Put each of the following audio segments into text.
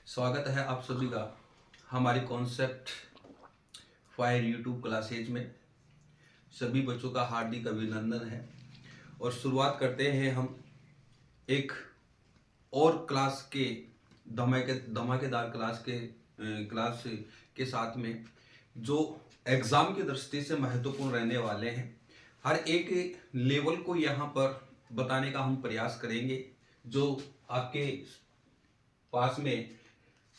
स्वागत है आप सभी का हमारी कॉन्सेप्ट फायर यूट्यूब क्लासेज में। सभी बच्चों का हार्दिक अभिनंदन है और शुरुआत करते हैं हम एक और क्लास के धमाकेदार क्लास के साथ में, जो एग्ज़ाम की दृष्टि से महत्वपूर्ण रहने वाले हैं। हर एक लेवल को यहाँ पर बताने का हम प्रयास करेंगे। जो आपके पास में,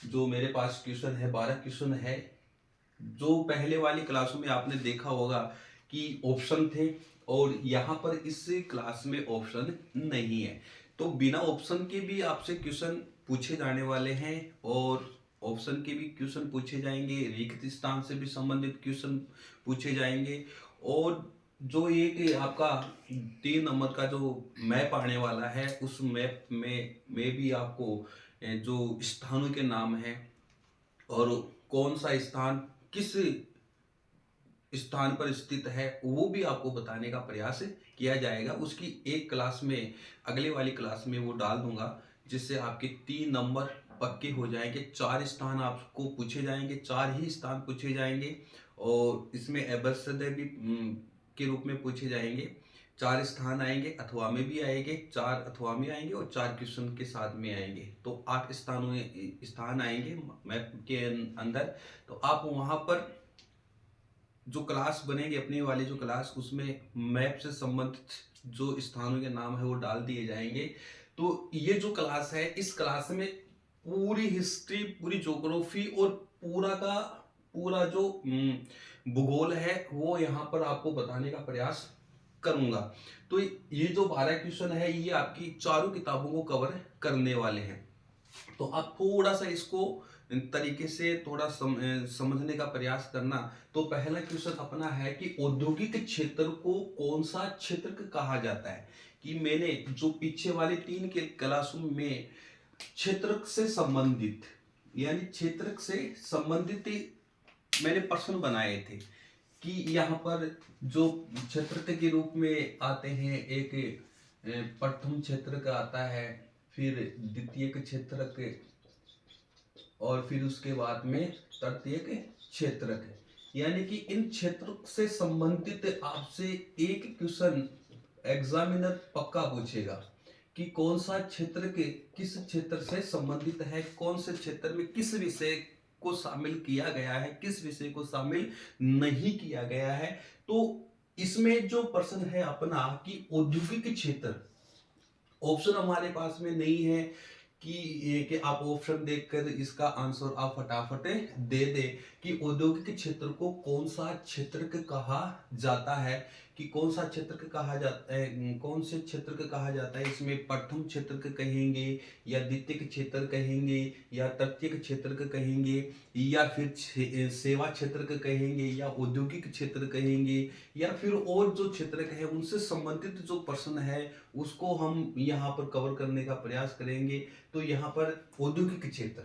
जो मेरे पास क्वेश्चन है, 12 क्वेश्चन है। जो पहले वाली क्लासों में आपने देखा होगा कि ऑप्शन थे, और यहाँ पर इस क्लास में ऑप्शन नहीं है। तो बिना ऑप्शन के भी आपसे क्वेश्चन पूछे जाने वाले हैं, और ऑप्शन के भी क्वेश्चन पूछे जाएंगे, रिक्त स्थान से भी संबंधित क्वेश्चन पूछे जाएंगे। और जो एक आपका 3 नंबर का जो मैप आने वाला है, उस मैप में भी आपको जो स्थानों के नाम है और कौन सा स्थान किस स्थान पर स्थित है, वो भी आपको बताने का प्रयास किया जाएगा। उसकी एक क्लास में, अगले वाली क्लास में वो डाल दूंगा, जिससे आपके 3 नंबर पक्के हो जाएंगे। 4 स्थान आपको पूछे जाएंगे, 4 ही स्थान पूछे जाएंगे, और इसमें एबसद भी के रूप में पूछे जाएंगे। 4 स्थान आएंगे, अथवा में भी आएंगे, 4 अथवा में आएंगे और 4 क्वेश्चन के साथ में आएंगे। तो 8 स्थान आएंगे मैप के अंदर। तो आप वहां पर जो क्लास बनेगी, अपनी वाली जो क्लास, उसमें मैप से संबंधित जो स्थानों के नाम है वो डाल दिए जाएंगे। तो ये जो क्लास है, इस क्लास में पूरी हिस्ट्री, पूरी ज्योग्राफी और पूरा का पूरा जो भूगोल है, वो यहाँ पर आपको बताने का प्रयास करूंगा। तो ये जो 12 क्वेश्चन है, ये आपकी चारों किताबों को कवर करने वाले हैं। तो आप थोड़ा सा इसको तरीके से थोड़ा समझने का प्रयास करना। तो पहला क्वेश्चन अपना है कि औद्योगिक क्षेत्र को कौन सा क्षेत्र कहा जाता है। कि मैंने जो पीछे वाले 3 के क्लासों में क्षेत्र से संबंधित, यानी क्षेत्र से संबंधित मैंने प्रश्न बनाए थे कि यहाँ पर जो क्षेत्र के रूप में आते हैं, एक प्रथम क्षेत्र का आता है, फिर द्वितीय क्षेत्रक, और फिर उसके बाद में तृतीय क्षेत्रक। यानी कि इन क्षेत्र से संबंधित आपसे एक क्वेश्चन एग्जामिनर पक्का पूछेगा कि कौन सा क्षेत्र के किस क्षेत्र से संबंधित है, कौन से क्षेत्र में किस विषय को शामिल किया गया है, किस विषय को शामिल नहीं किया गया है। तो इसमें जो प्रश्न है अपना कि औद्योगिक क्षेत्र, ऑप्शन हमारे पास में नहीं है कि आप ऑप्शन देखकर इसका आंसर आप फटाफट दे दे कि औद्योगिक क्षेत्र को कौन सा क्षेत्र कहा जाता है। कि कौन सा क्षेत्र कहा जाता है, कौन से क्षेत्र कहा जाता है। इसमें प्रथम क्षेत्र कहेंगे, या द्वितीय क्षेत्र कहेंगे, या तृतीय क्षेत्र कहेंगे, या फिर सेवा क्षेत्र कहेंगे, या औद्योगिक क्षेत्र कहेंगे, या फिर और जो क्षेत्र है उनसे संबंधित जो प्रश्न है उसको हम यहाँ पर कवर करने का प्रयास करेंगे। तो यहाँ पर औद्योगिक क्षेत्र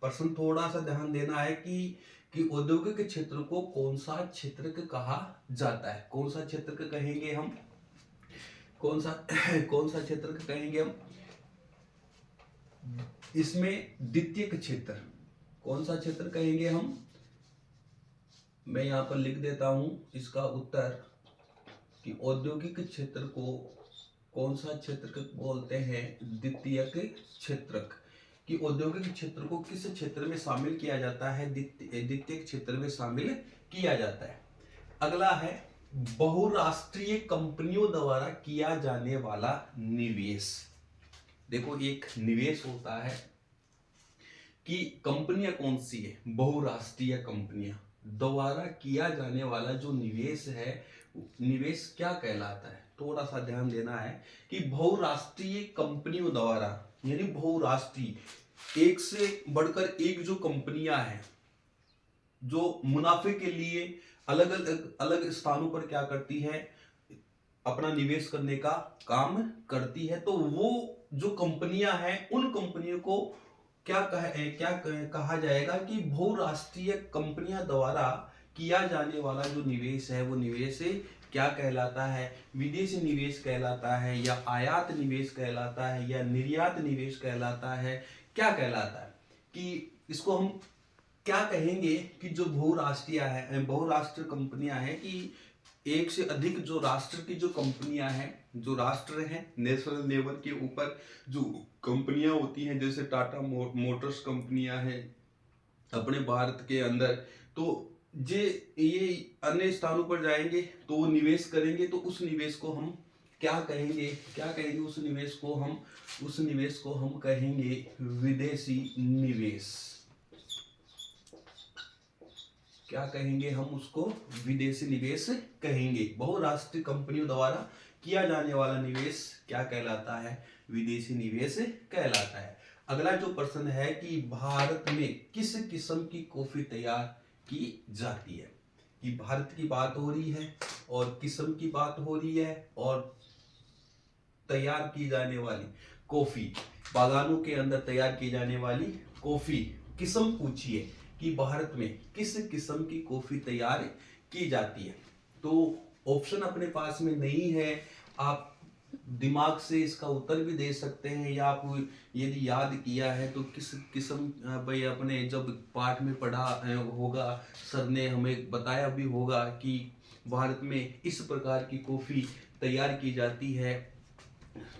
प्रश्न थोड़ा सा ध्यान देना है कि औद्योगिक क्षेत्र को कौन सा क्षेत्र कहा जाता है। कौन सा क्षेत्र कहेंगे हम, कौन सा कौन सा क्षेत्र कहेंगे हम। इसमें द्वितीय क्षेत्र, कौन सा क्षेत्र कहेंगे हम। मैं यहाँ पर लिख देता हूं इसका उत्तर कि औद्योगिक क्षेत्र को कौन सा क्षेत्र बोलते हैं, द्वितीयक क्षेत्रक। कि औद्योगिक क्षेत्र को किस क्षेत्र में शामिल किया जाता है, द्वितीय क्षेत्र में शामिल किया जाता है। अगला है बहुराष्ट्रीय कंपनियों द्वारा किया जाने वाला निवेश। देखो, एक निवेश होता है कि कंपनियां कौन सी है, बहुराष्ट्रीय कंपनियां द्वारा किया जाने वाला जो निवेश है, निवेश क्या कहलाता है। थोड़ा सा ध्यान देना है कि बहुराष्ट्रीय कंपनियों द्वारा, यानी बहुराष्ट्रीय, एक से बढ़कर एक जो कंपनियां हैं जो मुनाफे के लिए अलग अलग स्थानों पर क्या करती है, अपना निवेश करने का काम करती है। तो वो जो कंपनियां हैं, उन कंपनियों को कहा जाएगा कि बहुराष्ट्रीय कंपनियां द्वारा किया जाने वाला जो निवेश है, वो निवेश क्या कहलाता है। विदेशी निवेश कहलाता है, या आयात निवेश कहलाता है, या निर्यात निवेश कहलाता है, क्या कहलाता है। कि इसको हम क्या कहेंगे कि जो बहुराष्ट्रीय कंपनियां हैं, कि एक से अधिक जो राष्ट्र की जो कंपनियां हैं, जो राष्ट्र हैं नेशनल लेवल के ऊपर जो कंपनियां होती हैं, जैसे टाटा मोटर्स कंपनियां हैं अपने भारत के अंदर, तो ये अन्य स्थानों पर जाएंगे तो वो निवेश करेंगे, तो उस निवेश को हम क्या कहेंगे उस निवेश को हम कहेंगे विदेशी निवेश। क्या कहेंगे हम उसको? विदेशी निवेश कहेंगे। बहुराष्ट्रीय कंपनियों द्वारा किया जाने वाला निवेश क्या कहलाता है? विदेशी निवेश कहलाता है। अगला जो प्रश्न है कि भारत में किस किस्म की कॉफी तैयार की जाती है? कि भारत की बात हो रही है और किस्म की बात हो रही है और तैयार की जाने वाली कॉफी, बागानों के अंदर तैयार की जाने वाली कॉफी किस्म पूछिए कि भारत में किस किस्म की कॉफी तैयार की जाती है। तो ऑप्शन अपने पास में नहीं है, आप दिमाग से इसका उत्तर भी दे सकते हैं, या आप यदि याद किया है तो किस किस्म भाई अपने जब पाठ में पढ़ा होगा, सर ने हमें बताया भी होगा कि भारत में इस प्रकार की कॉफी तैयार की जाती है,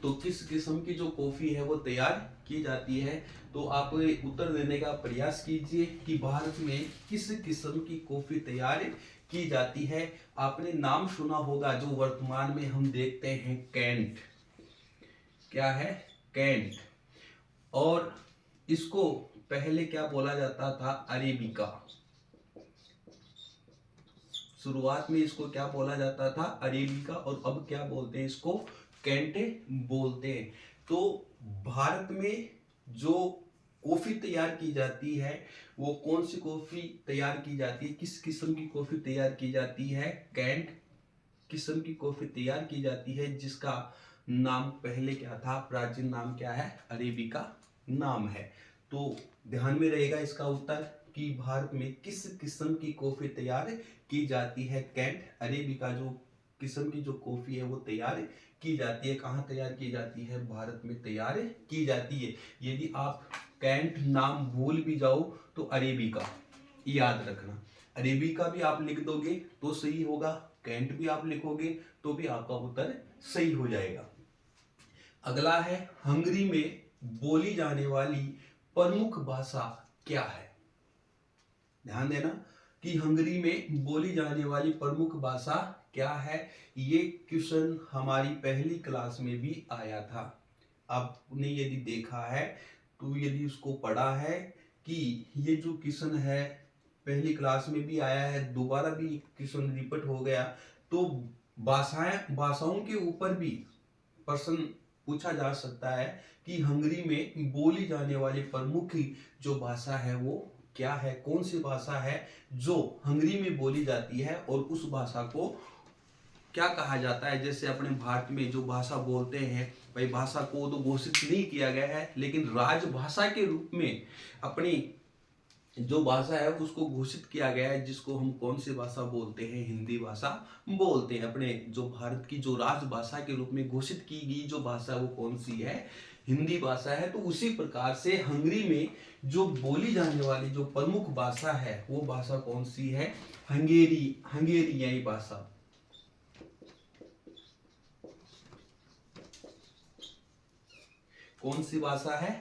तो किस किस्म की जो कॉफी है वो तैयार की जाती है। तो आप उत्तर देने का प्रयास कीजिए कि भारत में किस किस्म की कॉफी तैयार की जाती है। आपने नाम सुना होगा जो वर्तमान में हम देखते हैं, कैंट। क्या है? कैंट। और इसको पहले क्या बोला जाता था? अरेबिका। शुरुआत में इसको क्या बोला जाता था? अरेबिका। और अब क्या बोलते हैं इसको? कैंट बोलते हैं। तो भारत में जो कॉफी तैयार की जाती है वो कौन सी कॉफी तैयार की जाती है? किस किस्म की कॉफी तैयार की जाती है? कैंट किस्म की कॉफी तैयार की जाती है, जिसका नाम पहले क्या था? प्राचीन नाम क्या है? अरेबिका नाम है। तो ध्यान में रहेगा इसका उत्तर कि भारत में किस किस्म की कॉफी तैयार की जाती है? कैंट अरेबिका जो किस्म की जो कॉफी है वो तैयार की जाती है। कहाँ तैयार की जाती है? भारत में तैयार की जाती है। यदि आप कैंट नाम भूल भी जाओ तो अरेबिका याद रखना। अरेबिका भी आप लिख दोगे तो सही होगा, कैंट भी आप लिखोगे तो भी आपका उत्तर सही हो जाएगा। अगला है, हंगरी में बोली जाने वाली प्रमुख भाषा क्या है? ध्यान देना कि हंगरी में बोली जाने वाली प्रमुख भाषा क्या है। ये क्वेश्चन हमारी पहली क्लास में भी आया था। आपने यदि देखा है तो यदि उसको पढ़ा है कि ये जो क्वेश्चन है पहली क्लास में भी आया है, दोबारा भी क्वेश्चन रिपीट हो गया, तो भाषाओं के ऊपर भी प्रश्न पूछा जा सकता है कि हंगरी में बोली जाने वाली प्रमुख जो भाषा है वो क्या है? कौन सी भाषा है जो हंगरी में बोली जाती है और उस भाषा को क्या कहा जाता है? जैसे अपने भारत में जो भाषा बोलते हैं, भाई भाषा को तो घोषित नहीं किया गया है, लेकिन राजभाषा के रूप में अपनी जो भाषा है उसको घोषित किया गया है, जिसको हम कौन सी भाषा बोलते हैं? हिंदी भाषा बोलते हैं। अपने जो भारत की जो राजभाषा के रूप में घोषित की गई जो भाषा वो कौन सी है? हिंदी भाषा है। तो उसी प्रकार से हंगरी में जो बोली जाने वाली जो प्रमुख भाषा है वो भाषा कौन सी है? हंगेरियाई भाषा। कौन सी भाषा है?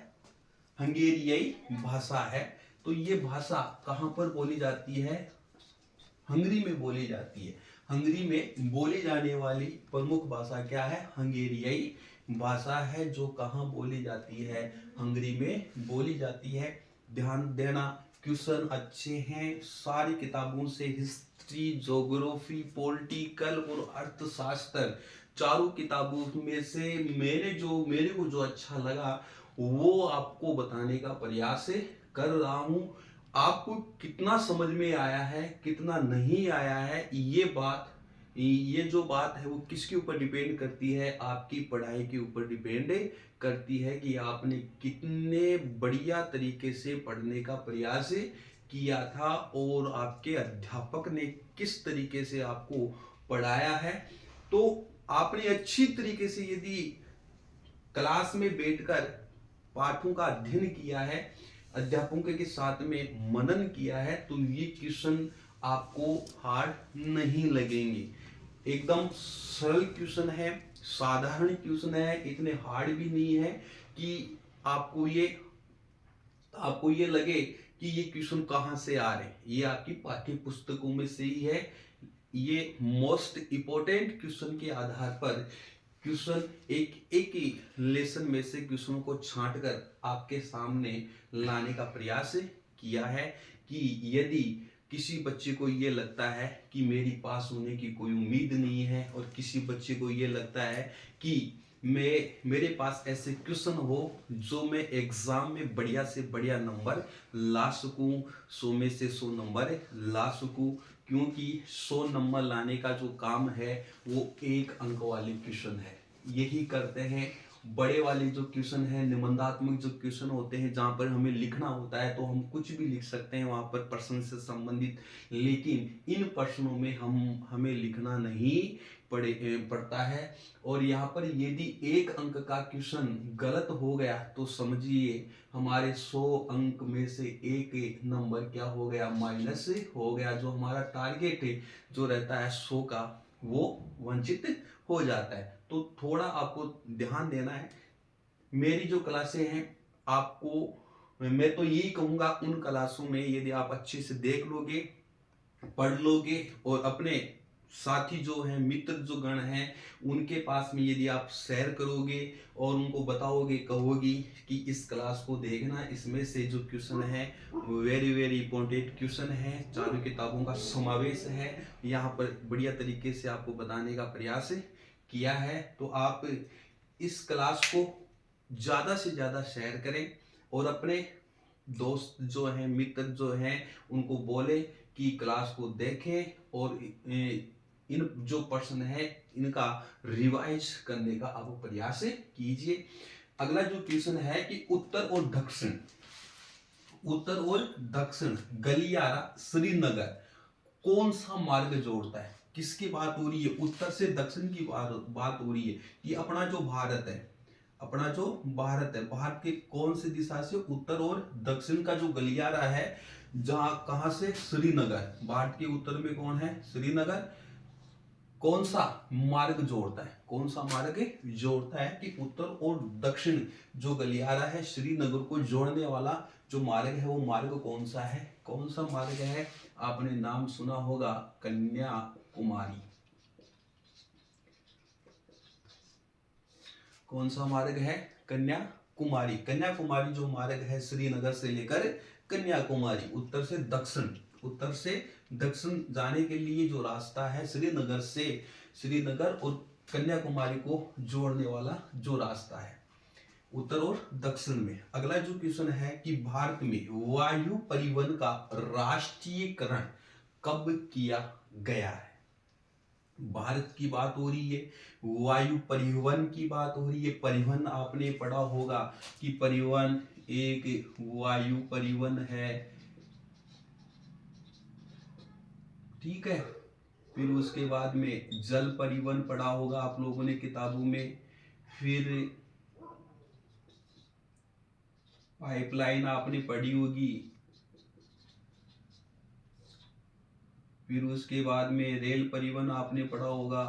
हंगेरियाई भाषा है। तो ये भाषा कहां पर बोली जाती है? हंगरी में बोली जाती है। हंगरी में बोली जाने वाली प्रमुख भाषा क्या है? हंगेरियाई भाषा है, जो कहां बोली जाती है? हंगरी में बोली जाती है। ध्यान देना, क्वेश्चन अच्छे हैं सारी किताबों से, हिस्ट्री, ज्योग्राफी, पॉलिटिकल और अर्थशास्त्र, चारों किताबों में से मेरे को जो अच्छा लगा वो आपको बताने का प्रयास कर रहा हूं। आपको कितना समझ में आया है, कितना नहीं आया है, ये जो बात है वो किसके ऊपर डिपेंड करती है? आपकी पढ़ाई के ऊपर डिपेंड करती है कि आपने कितने बढ़िया तरीके से पढ़ने का प्रयास किया था और आपके अध्यापक ने किस तरीके से आपको पढ़ाया है। तो आपने अच्छी तरीके से यदि क्लास में बैठकर पाठों का अध्ययन किया है अध्यापकों के साथ में मनन किया है तो ये क्वेश्चन आपको हार्ड नहीं लगेंगे। एकदम सरल क्वेश्चन है, साधारण क्वेश्चन है, इतने हार्ड भी नहीं है कि आपको ये लगे कि ये क्वेश्चन कहाँ से आ रहे हैं। ये आपकी पाठ्य पुस्तकों में से ही है। ये मोस्ट इम्पोर्टेंट क्वेश्चन के आधार पर क्वेश्चन एक एक ही लेसन में से क्वेश्चनों को छांट कर आपके सामने लाने का प्रयास किया है कि यदि किसी बच्चे को ये लगता है कि मेरी पास होने की कोई उम्मीद नहीं है और किसी बच्चे को ये लगता है कि मेरे पास ऐसे क्वेश्चन हो जो मैं एग्जाम में बढ़िया से बढ़िया नंबर ला सकूं, 100 में से 100 नंबर ला सकूं, क्योंकि 100 नंबर लाने का जो काम है वो 1 अंक वाले क्वेश्चन है। यही करते हैं बड़े वाले जो क्वेश्चन है, निबंधात्मक जो क्वेश्चन होते हैं जहाँ पर हमें लिखना होता है तो हम कुछ भी लिख सकते हैं वहाँ पर प्रश्न से संबंधित, लेकिन इन प्रश्नों में हमें लिखना नहीं पड़ता है। और यहाँ पर यदि 1 अंक का क्वेश्चन गलत हो गया तो समझिए हमारे 100 अंक में से एक नंबर क्या हो गया, माइनस हो गया। जो हमारा टारगेट है जो रहता है 100 का वो वंचित हो जाता है। तो थोड़ा आपको ध्यान देना है। मेरी जो क्लासें हैं आपको मैं तो यही कहूँगा, उन क्लासों में यदि आप अच्छे से देख लोगे, पढ़ लोगे और अपने साथी जो हैं, मित्र जो गण हैं, उनके पास में यदि आप शेयर करोगे और उनको बताओगे, कहोगी कि इस क्लास को देखना, इसमें से जो क्वेश्चन है वेरी वेरी इंपॉर्टेंट क्वेश्चन है, चारों किताबों का समावेश है, यहाँ पर बढ़िया तरीके से आपको बताने का प्रयास किया है। तो आप इस क्लास को ज़्यादा से ज़्यादा शेयर करें और अपने दोस्त जो हैं, मित्र जो हैं, उनको बोले कि क्लास को देखें और इन जो प्रश्न है इनका रिवाइज करने का आप प्रयास कीजिए। अगला जो क्वेश्चन है कि उत्तर और दक्षिण गलियारा श्रीनगर कौन सा मार्ग जोड़ता है? किसकी बात हो रही है? उत्तर से दक्षिण की बात हो रही है। ये अपना जो भारत है, भारत के कौन सी दिशा से उत्तर और दक्षिण का जो गलियारा है, जहां कहां से, श्रीनगर, भारत के उत्तर में कौन है, श्रीनगर, कौन सा मार्ग जोड़ता है? कौन सा मार्ग जोड़ता है कि उत्तर और दक्षिण जो गलियारा है, श्रीनगर को जोड़ने वाला जो मार्ग है वो मार्ग कौन सा है? कौन सा मार्ग है? आपने नाम सुना होगा कन्याकुमारी। कौन सा मार्ग है? कन्याकुमारी। कन्याकुमारी जो मार्ग है श्रीनगर से लेकर कन्याकुमारी, उत्तर से दक्षिण जाने के लिए जो रास्ता है, श्रीनगर और कन्याकुमारी को जोड़ने वाला जो रास्ता है उत्तर और दक्षिण में। अगला जो क्वेश्चन है कि भारत में वायु परिवहन का राष्ट्रीयकरण कब किया गया है? भारत की बात हो रही है, वायु परिवहन की बात हो रही है। परिवहन आपने पढ़ा होगा कि परिवहन एक वायु परिवहन है, ठीक है। फिर उसके बाद में जल परिवहन पढ़ा होगा आप लोगों ने किताबों में। फिर पाइपलाइन आपने पढ़ी होगी। फिर उसके बाद में रेल परिवहन आपने पढ़ा होगा।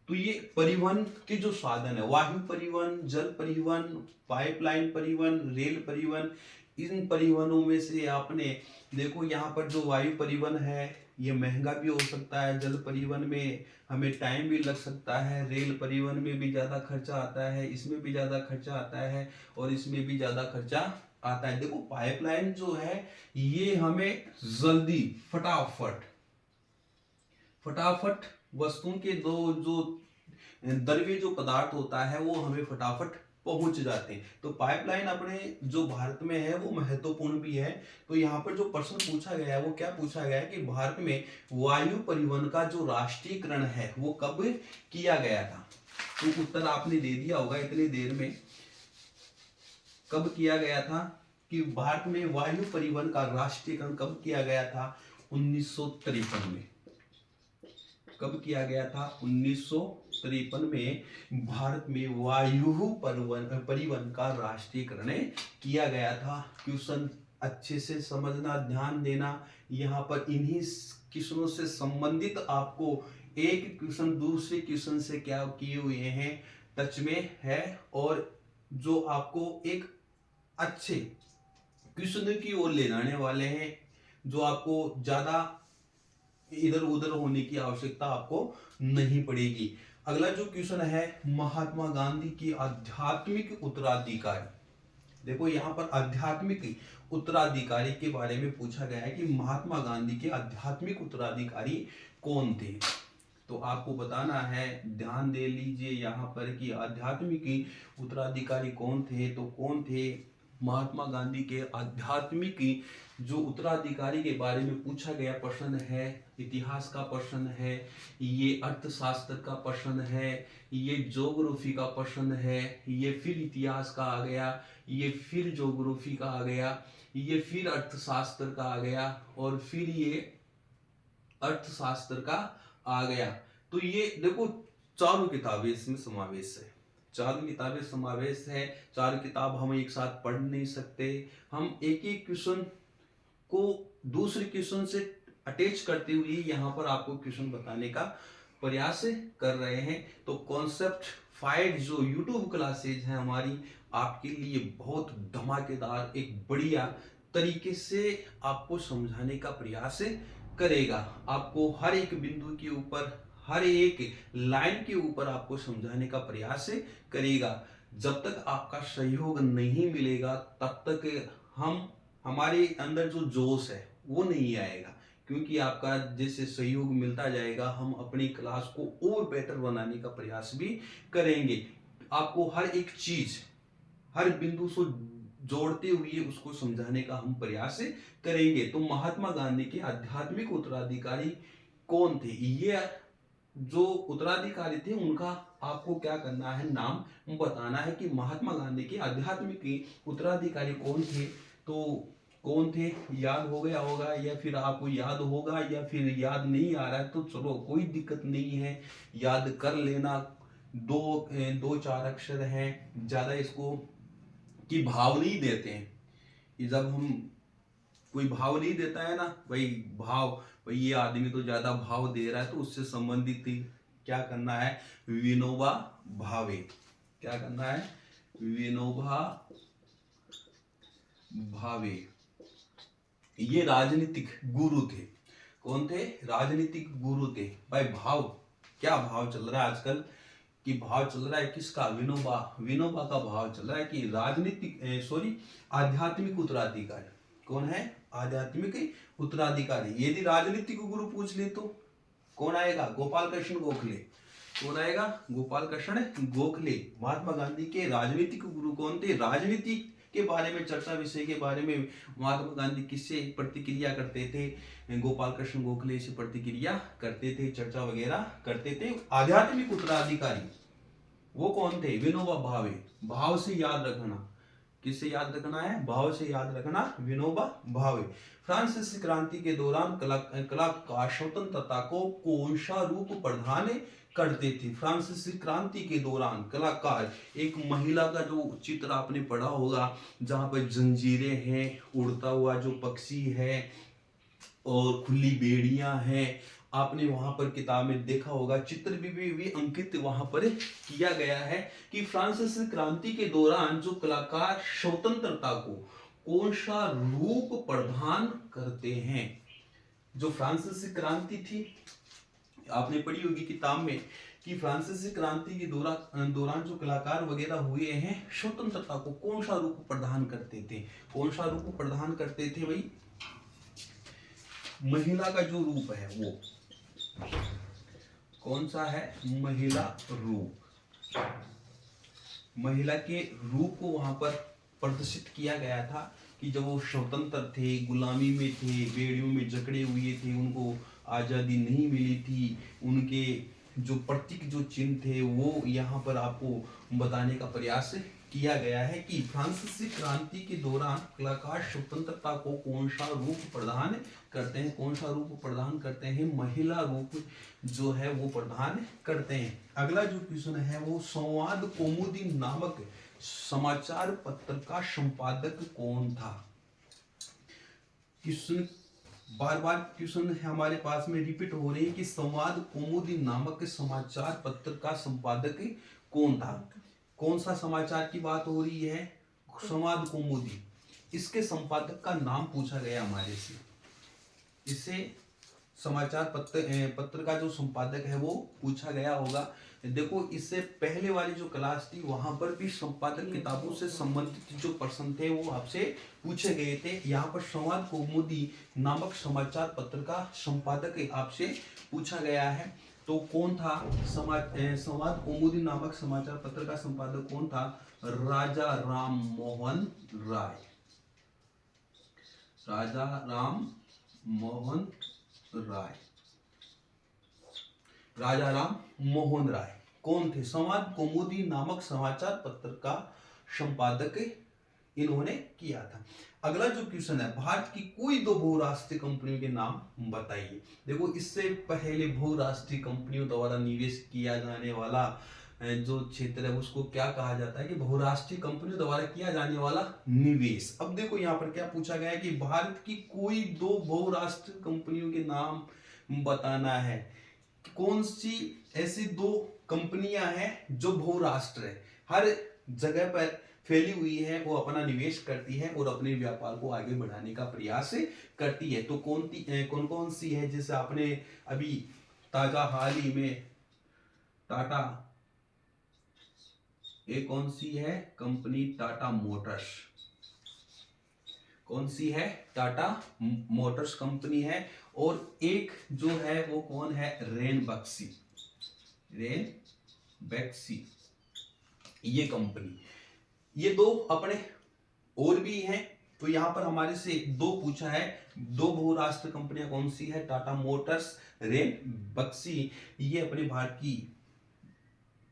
तो ये परिवहन के जो साधन है, वायु परिवहन, जल परिवहन, पाइपलाइन परिवहन, रेल परिवहन, इन परिवहनों में से आपने देखो, यहाँ पर जो वायु परिवहन है ये महंगा भी हो सकता है, जल परिवहन में हमें टाइम भी लग सकता है, रेल परिवहन में भी ज्यादा खर्चा आता है, इसमें भी ज्यादा खर्चा आता है और इसमें भी ज्यादा खर्चा आता है। देखो पाइपलाइन जो है ये हमें जल्दी फटाफट वस्तुओं के जो द्रव्य जो पदार्थ होता है वो हमें फटाफट पहुंच जाते हैं। तो पाइपलाइन अपने जो भारत में है वो महत्वपूर्ण भी है। तो यहाँ पर जो प्रश्न पूछा गया है वो क्या पूछा गया है कि भारत में वायु परिवहन का जो राष्ट्रीयकरण है वो कब किया गया था? तो उत्तर आपने दे दिया होगा इतनी देर में। कब किया गया था कि भारत में वायु परिवहन का राष्ट्रीयकरण कब किया गया था? 1953 में। कब किया गया था? 1953 1953 में भारत में वायु परिवहन का राष्ट्रीयकरण किया गया था। क्वेश्चन अच्छे से समझना, ध्यान देना। यहाँ पर इन्हीं क्वेश्चनों से संबंधित आपको एक क्वेश्चन दूसरे क्वेश्चन से क्या किए हुए हैं, टच में है, और जो आपको एक अच्छे क्वेश्चन की ओर ले जाने वाले हैं, जो आपको ज्यादा इधर उधर होने की आवश्यकता आपको नहीं पड़ेगी। अगला जो क्वेश्चन है, महात्मा गांधी की आध्यात्मिक उत्तराधिकारी। देखो यहाँ पर आध्यात्मिक उत्तराधिकारी के बारे में पूछा गया है कि महात्मा गांधी के आध्यात्मिक उत्तराधिकारी कौन थे। तो आपको बताना है, ध्यान दे लीजिए यहाँ पर कि आध्यात्मिक उत्तराधिकारी कौन थे। तो कौन थे महात्मा गांधी के आध्यात्मिक जो उत्तराधिकारी के बारे में पूछा गया प्रश्न है, इतिहास का प्रश्न है, ये अर्थशास्त्र का प्रश्न है, ये ज्योग्राफी का प्रश्न है, ये फिर इतिहास का आ गया, ये फिर ज्योग्राफी का आ गया, ये फिर अर्थशास्त्र का आ गया, और फिर ये अर्थशास्त्र का आ गया। तो ये देखो चारों किताबें इसमें समावेश है, चारों किताबें समावेश है। चार किताब हम एक साथ पढ़ नहीं सकते। हम एक एक क्वेश्चन को दूसरे क्वेश्चन से अटैच करते हुए यहाँ पर आपको क्वेश्चन बताने का प्रयास कर रहे हैं। तो कॉन्सेप्ट फाइव जो यूट्यूब क्लासेज है हमारी, आपके लिए बहुत धमाकेदार एक बढ़िया तरीके से आपको समझाने का प्रयास करेगा। आपको हर एक बिंदु के ऊपर, हर एक लाइन के ऊपर आपको समझाने का प्रयास करेगा। जब तक आपका सहयोग नहीं मिलेगा तब तक हमारे अंदर जो जोश है वो नहीं आएगा, क्योंकि आपका जैसे सहयोग मिलता जाएगा हम अपनी क्लास को और बेटर बनाने का प्रयास भी करेंगे। आपको हर एक चीज, हर बिंदु से जोड़ते हुए उसको समझाने का हम प्रयास करेंगे। तो महात्मा गांधी के आध्यात्मिक उत्तराधिकारी कौन थे, ये जो उत्तराधिकारी थे उनका आपको क्या करना है, नाम बताना है कि महात्मा गांधी के आध्यात्मिक उत्तराधिकारी कौन थे। तो कौन थे याद हो गया होगा, या फिर आपको याद होगा, या फिर याद नहीं आ रहा है तो चलो कोई दिक्कत नहीं है, याद कर लेना। दो चार अक्षर हैं, ज्यादा इसको कि भाव नहीं देते हैं। ये जब हम कोई भाव नहीं देता है ना भाई, भाई ये आदमी तो ज्यादा भाव दे रहा है, तो उससे संबंधित क्या करना है, विनोबा भावे। क्या करना है, विनोबा भावे। ये राजनीतिक गुरु थे। कौन थे, राजनीतिक गुरु थे। भाई भाव, क्या भाव चल रहा है आजकल, कि भाव चल रहा है किसका, विनोबा का भाव चल रहा है कि आध्यात्मिक उत्तराधिकारी कौन है, आध्यात्मिक उत्तराधिकारी। यदि राजनीतिक गुरु पूछ ले तो कौन आएगा, गोपाल कृष्ण गोखले। कौन आएगा, गोपाल कृष्ण गोखले। महात्मा गांधी के राजनीतिक गुरु कौन थे, राजनीति के बारे में, चर्चा विषय के बारे में महात्मा गांधी किससे प्रतिक्रिया करते थे, गोपाल कृष्ण गोखले से प्रतिक्रिया करते थे, चर्चा वगैरह करते थे। आध्यात्मिक उत्तराधिकारी वो कौन थे, विनोबा भावे। भाव से याद रखना, किससे याद रखना है, भाव से याद रखना, विनोबा भावे। फ्रांसीसी क्रांति के दौरान कला का स्वतंत्रता को कौन सा रूप प्रदान करते थे। फ्रांसीसी क्रांति के दौरान कलाकार, एक महिला का जो चित्र आपने पढ़ा होगा, जहां पर जंजीरें हैं, उड़ता हुआ जो पक्षी है और खुली बेड़ियां हैं, आपने वहां पर किताब में देखा होगा, चित्र भी अंकित वहां पर किया गया है कि फ्रांसीसी क्रांति के दौरान जो कलाकार स्वतंत्रता को कौन सा रूप प्रदान करते हैं। जो फ्रांसीसी क्रांति थी, आपने पढ़ी होगी किताब में कि फ्रांसीसी क्रांति के दौरान जो कलाकार वगैरह हुए हैं, स्वतंत्रता को कौन सा रूप प्रदान करते थे, कौन सा रूप प्रदान करते थे भाई, महिला का जो रूप है वो कौन सा है, महिला रूप। महिला के रूप को वहां पर प्रदर्शित किया गया था कि जब वो स्वतंत्र थे, गुलामी में थे, बेड़ियों में जकड़े हुए थे, उनको आजादी नहीं मिली थी, उनके जो प्रतीक जो चिन्ह थे वो यहाँ पर आपको बताने का प्रयास किया गया है कि फ्रांसीसी क्रांति के दौरान कलाकार स्वतंत्रता को कौन सा रूप प्रदान करते हैं, कौन सा रूप प्रदान करते हैं, महिला रूप जो है वो प्रदान करते हैं। अगला जो क्वेश्चन है वो संवाद कौमुदी नामक समाचार पत्र का संपादक कौन था। क्वेश्चन बार बार क्वेश्चन है हमारे पास में रिपीट हो रही है कि संवाद कौमुदी नामक समाचार पत्र का संपादक कौन था। कौन सा समाचार की बात हो रही है, संवाद कौमुदी, इसके संपादक का नाम पूछा गया हमारे से। इसे समाचार पत्र का जो संपादक है वो पूछा गया होगा। देखो इससे पहले वाली जो क्लास थी वहां पर भी संपादक किताबों से संबंधित जो प्रश्न थे वो आपसे पूछे गए थे। यहाँ पर संवाद कौमुदी नामक समाचार पत्र का संपादक आपसे पूछा गया है। तो कौन था संवाद कौमुदी नामक समाचार पत्र का संपादक कौन था? राजा राम मोहन राय। राजा राम मोहन राय, राजा राम मोहन राय कौन थे? संवाद कौमुदी नामक समाचार पत्र का संपादक इन्होंने किया था। अगला जो क्वेश्चन है, भारत की कोई दो बहुराष्ट्रीय कंपनियों के नाम बताइए। देखो इससे पहले बहुराष्ट्रीय कंपनियों द्वारा निवेश किया जाने वाला जो क्षेत्र है उसको क्या कहा जाता है कि बहुराष्ट्रीय कंपनियों द्वारा किया जाने वाला निवेश। अब देखो यहाँ पर क्या पूछा गया है कि भारत की कोई दो बहुराष्ट्रीय कंपनियों के नाम बताना है। कौन सी ऐसी दो कंपनियां हैं जो बहुराष्ट्र है, हर जगह पर फैली हुई है, वो अपना निवेश करती है और अपने व्यापार को आगे बढ़ाने का प्रयास करती है। तो कौन कौन सी है? जैसे आपने अभी ताजा हाल ही में टाटा, एक कौन सी है कंपनी? टाटा मोटर्स। कौन सी है? टाटा मोटर्स कंपनी है। और एक जो है वो कौन है? रेनबक्सी। रेनबक्सी ये कंपनी, ये दो अपने और भी हैं। तो यहां पर हमारे से दो पूछा है। दो बहुराष्ट्रीय कंपनियां कौन सी है? टाटा मोटर्स, रेनबक्सी। ये अपने भारत की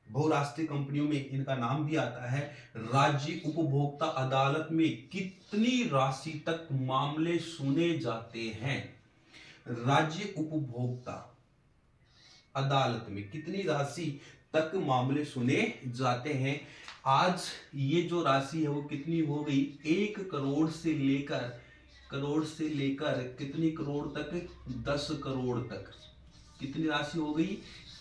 बहुराष्ट्रीय कंपनियों में इनका नाम भी आता है। राज्य उपभोक्ता अदालत में कितनी राशि तक मामले सुने जाते हैं? राज्य उपभोक्ता अदालत में कितनी राशि तक मामले सुने जाते हैं? आज ये जो राशि है वो कितनी हो गई? 1 करोड़ से लेकर कितनी करोड़ तक? 10 करोड़ तक। कितनी राशि हो गई?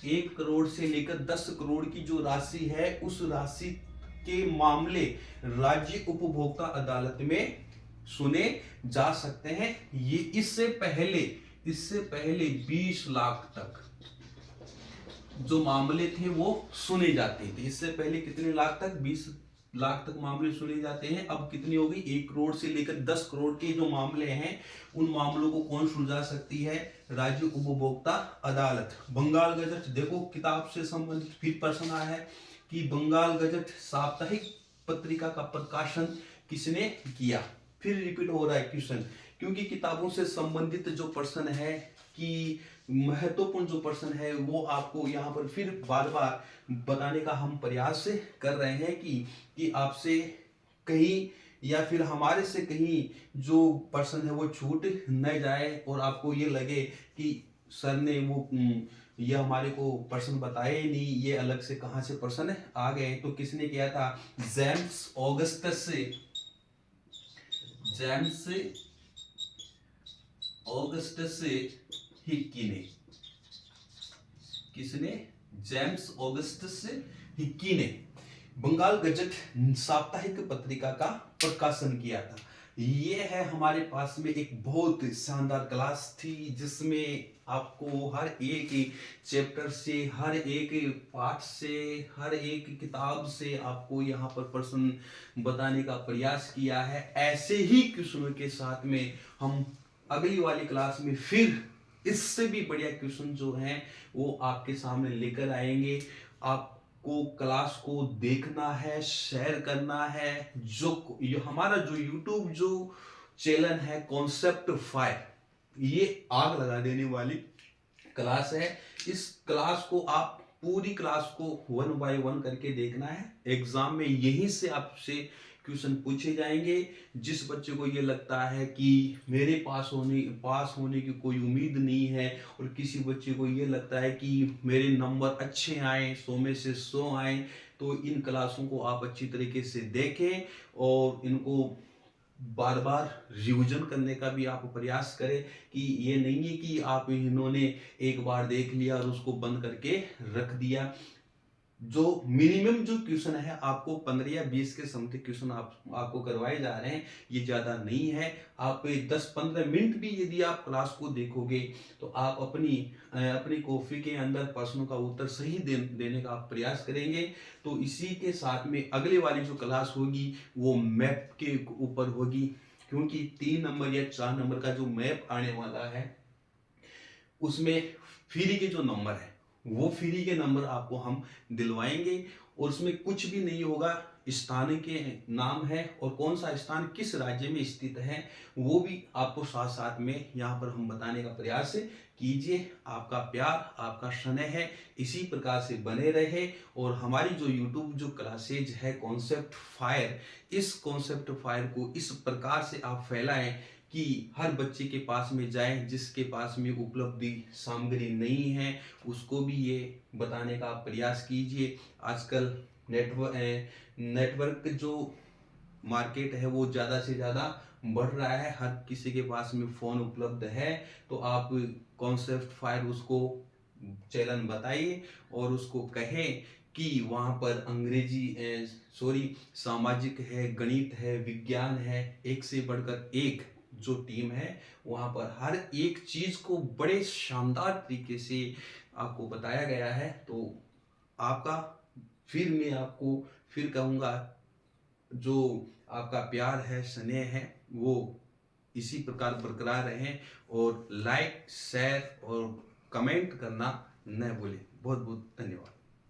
1 करोड़ से लेकर 10 करोड़ की जो राशि है उस राशि के मामले राज्य उपभोक्ता अदालत में सुने जा सकते हैं। ये इससे पहले 20 लाख तक जो मामले थे वो सुने जाते थे। इससे पहले कितने लाख तक? 20 लाख तक मामले सुने जाते हैं। अब कितनी हो गई? 1 करोड़ से लेकर 10 करोड़ के जो मामले हैं उन मामलों को कौन सुलझा सकती है? राज्य उपभोक्ता अदालत। बंगाल गजट, देखो किताब से संबंधित फिर प्रश्न आया है कि बंगाल गजट साप्ताहिक पत्रिका का प्रकाशन किसने किया? फिर रिपीट हो रहा है क्वेश्चन, क्योंकि किताबों से संबंधित जो प्रश्न है कि महत्वपूर्ण जो प्रश्न है वो आपको यहाँ पर फिर बार बार बताने का हम प्रयास कर रहे हैं कि आपसे कहीं या फिर हमारे से कहीं जो प्रश्न है वो छूट न जाए और आपको ये लगे कि सर ने वो ये हमारे को प्रश्न बताए नहीं, ये अलग से कहाँ से प्रश्न आ गए। तो किसने किया था? जेम्स ऑगस्टस हिक्की ने। किसने? जेम्स ऑगस्टस हिक्की ने बंगाल गजट साप्ताहिक पत्रिका का प्रकाशन किया था। ये है हमारे पास में एक बहुत शानदार क्लास थी जिसमें आपको हर एक चैप्टर से, हर एक पाठ से, हर एक किताब से आपको यहाँ पर प्रश्न बताने का प्रयास किया है। ऐसे ही क्वेश्चनों के साथ में हम अगली वाली क्लास में फिर इससे भी बढ़िया क्वेश्चन जो हैं वो आपके सामने लेकर आएंगे। आपको क्लास को देखना है, शेयर करना है। जो हमारा जो YouTube जो चैनल है कॉन्सेप्ट 5, ये आग लगा देने वाली क्लास है। इस क्लास को आप पूरी क्लास को 1 बाय 1 करके देखना है। एग्जाम में यहीं से आपसे क्वेश्चन पूछे जाएंगे। जिस बच्चे को ये लगता है कि मेरे पास होने की कोई उम्मीद नहीं है, और किसी बच्चे को ये लगता है कि मेरे नंबर अच्छे आए, 100 में से 100 आए, तो इन क्लासों को आप अच्छी तरीके से देखें और इनको बार बार रिवीजन करने का भी आप प्रयास करें। कि ये नहीं है कि आप इन्होंने एक बार देख लिया और उसको बंद करके रख दिया। जो मिनिमम जो क्वेश्चन है आपको 15 या 20 के समथिंग क्वेश्चन आपको करवाए जा रहे हैं, ये ज़्यादा नहीं है। आप 10-15 मिनट भी यदि आप क्लास को देखोगे तो आप अपनी कॉपी के अंदर प्रश्नों का उत्तर सही देने का आप प्रयास करेंगे। तो इसी के साथ में अगले वाली जो क्लास होगी वो मैप के ऊपर होगी, क्योंकि 3 नंबर या 4 नंबर का जो मैप आने वाला है उसमें फ्री के जो नंबर है वो फ्री के नंबर आपको हम दिलवाएंगे। और उसमें कुछ भी नहीं होगा, स्थान के नाम है और कौन सा स्थान किस राज्य में स्थित है वो भी आपको साथ साथ में यहाँ पर हम बताने का प्रयास कीजिए। आपका प्यार, आपका स्नेह है, इसी प्रकार से बने रहे। और हमारी जो यूट्यूब जो क्लासेज है कॉन्सेप्ट फायर, इस कॉन्सेप्ट फायर को इस प्रकार से आप फैलाएं कि हर बच्चे के पास में जाए, जिसके पास में उपलब्धि सामग्री नहीं है उसको भी ये बताने का प्रयास कीजिए। आजकल नेटवर्क जो मार्केट है वो ज़्यादा से ज़्यादा बढ़ रहा है, हर किसी के पास में फ़ोन उपलब्ध है। तो आप कॉन्सेप्ट फायर उसको चैनल बताइए और उसको कहें कि वहाँ पर सामाजिक है, गणित है, विज्ञान है, एक से बढ़कर एक जो टीम है वहाँ पर हर एक चीज़ को बड़े शानदार तरीके से आपको बताया गया है। तो आपका मैं आपको फिर कहूँगा, जो आपका प्यार है, स्नेह है, वो इसी प्रकार बरकरार रहें। और लाइक, शेयर और कमेंट करना न भूलें। बहुत बहुत धन्यवाद।